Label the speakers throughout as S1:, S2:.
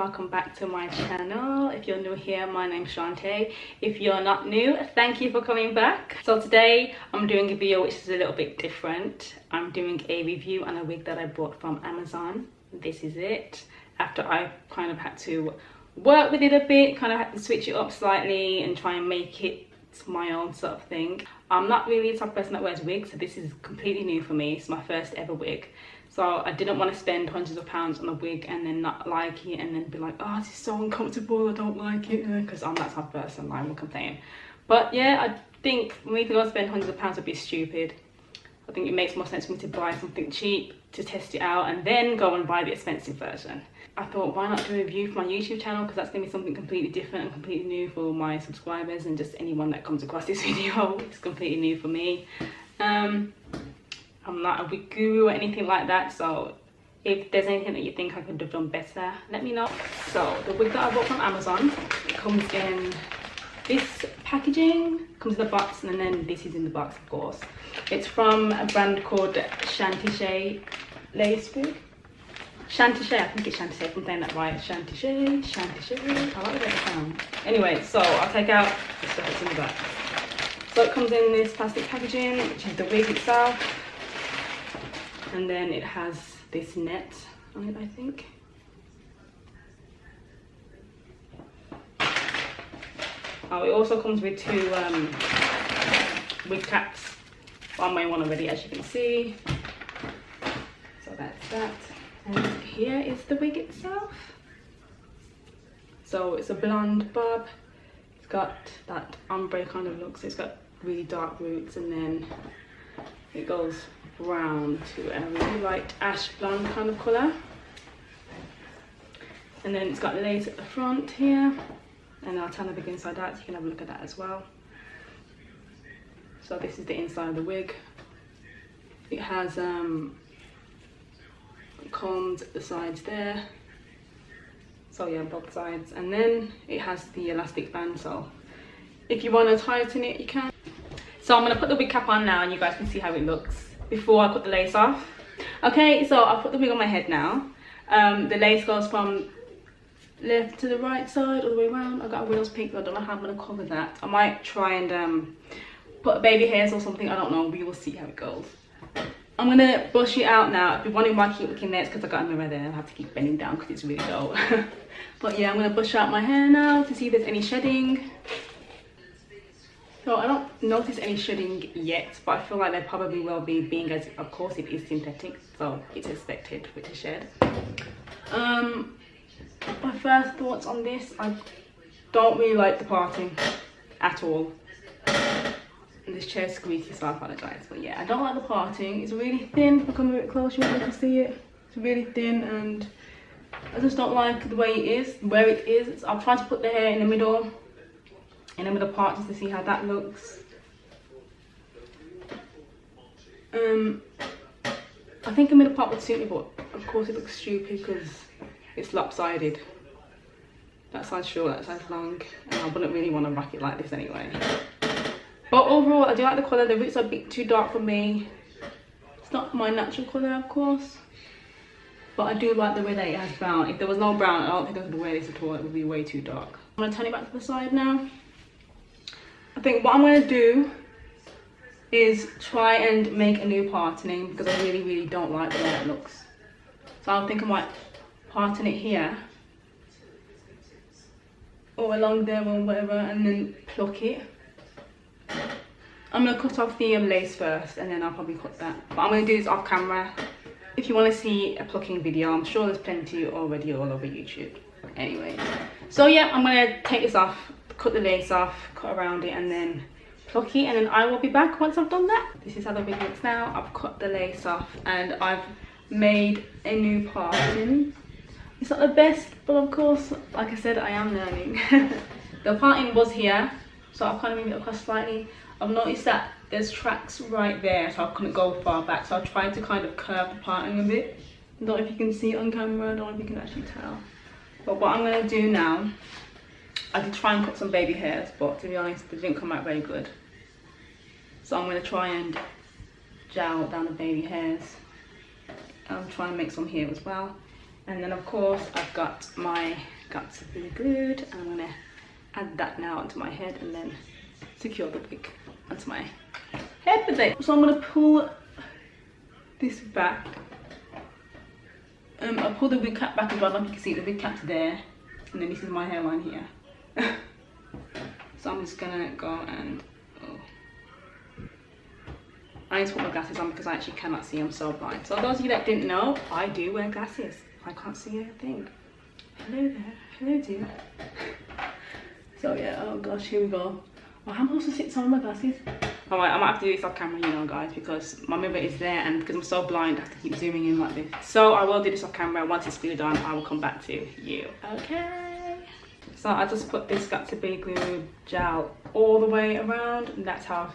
S1: welcome back to my channel. If you're new here, my name's Chantiché. If you're not new, thank you for coming back. So today I'm doing a video which is a little bit different. I'm doing a review on a wig that I bought from Amazon. This is it. After I kind of had to work with it a bit, kind of had to switch it up slightly and try and make it my own sort of thing. I'm not really the type of person that wears wigs, so this is completely new for me. It's my first ever wig. So I didn't want to spend hundreds of pounds on a wig and then not like it and then be like, oh, this is so uncomfortable, I don't like it, because I'm that type of person, I will complain. But yeah, I think for me to go spend hundreds of pounds would be stupid. I think it makes more sense for me to buy something cheap to test it out and then go and buy the expensive version. I thought, why not do a review for my YouTube channel, because that's going to be something completely different and completely new for my subscribers and just anyone that comes across this video. It's completely new for me. I'm not a wig guru or anything like that, so if there's anything that you think I could have done better, let me know. So the wig that I bought from Amazon comes in this packaging, comes in the box, and then this is in the box, of course. It's from a brand called Chantiché lace wig. Chantiché, I think it's Chantiché, if I'm saying that right. Chantiché, I like the way it sounds. Anyway, so I'll take out the stuff that's in the back. So it comes in this plastic packaging, which is the wig itself. And then it has this net on it, I think. Oh, it also comes with two wig caps. I'm wearing one already, as you can see. So that's that. And here is the wig itself. So it's a blonde bob. It's got that ombre kind of look. So it's got really dark roots, and then it goes brown to a really light ash blonde kind of colour. And then it's got lace at the front here, and I'll turn the wig inside out so you can have a look at that as well. So this is the inside of the wig. It has combs at the sides there, so yeah, both sides, and then it has the elastic band, so if you want to tighten it you can. So I'm going to put the wig cap on now and you guys can see how it looks before I put the lace off. Okay, so I'll put the wig on my head now. The lace goes from left to the right side all the way around. I've got a rose pink, but I don't know how I'm going to cover that. I might try and put baby hairs or something, I don't know, we will see how it goes. I'm going to brush it out now. If you're wondering why I keep looking there, it's because I got a mirror there. I have to keep bending down because it's really dull. But yeah, I'm going to brush out my hair now to see if there's any shedding. So I don't notice any shedding yet, but I feel like there probably will be, being as of course it is synthetic, so it's expected with a shed. My first thoughts on this, I don't really like the parting at all. And this chair is squeaky, so I apologise, but yeah, I don't like the parting. It's really thin. If I come a bit closer, you can see it. It's really thin, and I just don't like the way it is, where it is. I'm trying to put the hair in the middle part, just to see how that looks. I think the middle part would suit me, but of course it looks stupid because it's lopsided. That side's short, that side's long, and I wouldn't really want to rock it like this anyway. But overall, I do like the colour. The roots are a bit too dark for me. It's not my natural colour, of course, but I do like the way that it has brown. If there was no brown, I don't think I could wear this at all. It would be way too dark. I'm going to turn it back to the side now. I think what I'm going to do is try and make a new parting, because I really don't like the way that looks. So I think I might parting it here or along there or whatever, and then pluck it. I'm going to cut off the lace first, and then I'll probably cut that. But I'm going to do this off camera. If you want to see a plucking video, I'm sure there's plenty already all over YouTube. Anyway, so yeah, I'm going to take this off, cut the lace off, cut around it, and then pluck it, and then I will be back once I've done that. This is how the wig looks now. I've cut the lace off and I've made a new parting. It's not the best, but of course, like I said, I am learning. The parting was here, so I've kind of moved it across slightly. I've noticed that there's tracks right there, so I couldn't go far back, so I tried to kind of curve the parting a bit. I don't know if you can see it on camera, I don't know if you can actually tell. But what I'm going to do now, I did try and cut some baby hairs, but to be honest, they didn't come out very good. So I'm going to try and gel down the baby hairs. I'll try and make some here as well. And then of course I've got my guts to be glued. I'm gonna add that now onto my head and then secure the wig onto my head with it. So I'm gonna pull this back. I'll pull the wig cap back as well. Like you can see, the wig cap's there, and then this is my hairline here. So I'm just gonna go and I need to put my glasses on because I actually cannot see. I'm so blind. So those of you that didn't know, I do wear glasses. I can't see anything. Hello there. Hello dear. So yeah, oh gosh, here we go. Oh, how am I supposed to sit on my glasses? Alright, I might have to do this off camera, you know, guys, because my mirror is there, and because I'm so blind, I have to keep zooming in like this. So I will do this off camera. Once it's glued on, I will come back to you. Okay. So I just put this got to be glue gel all the way around, and that's how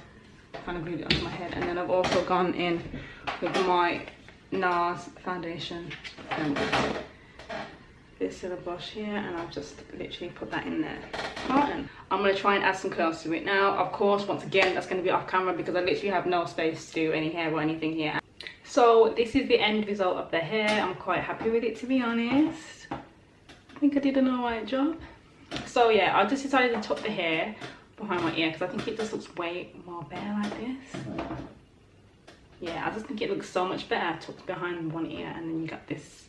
S1: I've kind of glued it onto my head. And then I've also gone in with my NARS foundation and this little brush here, and I've just literally put that in there. I'm going to try and add some curls to it now. Of course, once again, that's going to be off camera because I literally have no space to do any hair or anything here. So this is the end result of the hair. I'm quite happy with it, to be honest. I think I did an alright job. So yeah, I just decided to tuck the hair behind my ear because I think it just looks way more bare like this. Yeah, I just think it looks so much better tucked behind one ear, and then you got this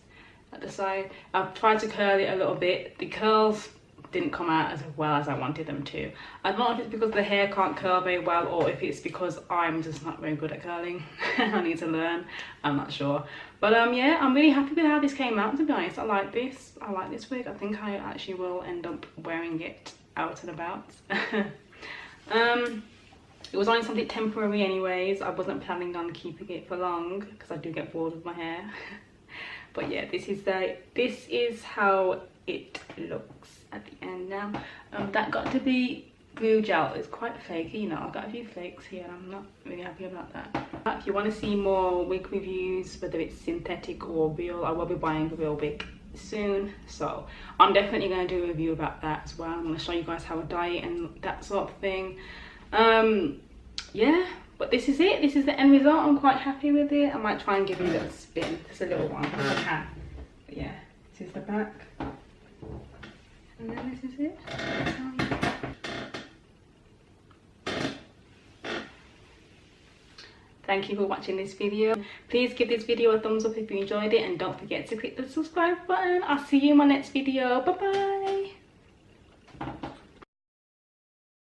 S1: at the side. I've tried to curl it a little bit. The curls didn't come out as well as I wanted them to. I don't know if it's because the hair can't curl very well or if it's because I'm just not very good at curling. I need to learn. I'm not sure. But yeah, I'm really happy with how this came out, to be honest. I like this. I like this wig. I think I actually will end up wearing it out and about. It was only something temporary anyways. I wasn't planning on keeping it for long because I do get bored with my hair. But yeah, this is how it looks at the end now. That got to be glue gel. It's quite flaky, you know. I've got a few flakes here and I'm not really happy about that. But if you want to see more wig reviews, whether it's synthetic or real, I will be buying a real wig soon, so I'm definitely going to do a review about that as well. I'm going to show you guys how I dye it and that sort of thing. Yeah, but this is it. This is the end result. I'm quite happy with it. I might try and give it a little spin, just a little one if I can. But yeah, this is the back, and then this is it. Thank you for watching this video. Please give this video a thumbs up if you enjoyed it, and don't forget to click the subscribe button. I'll see you in my next video. Bye bye.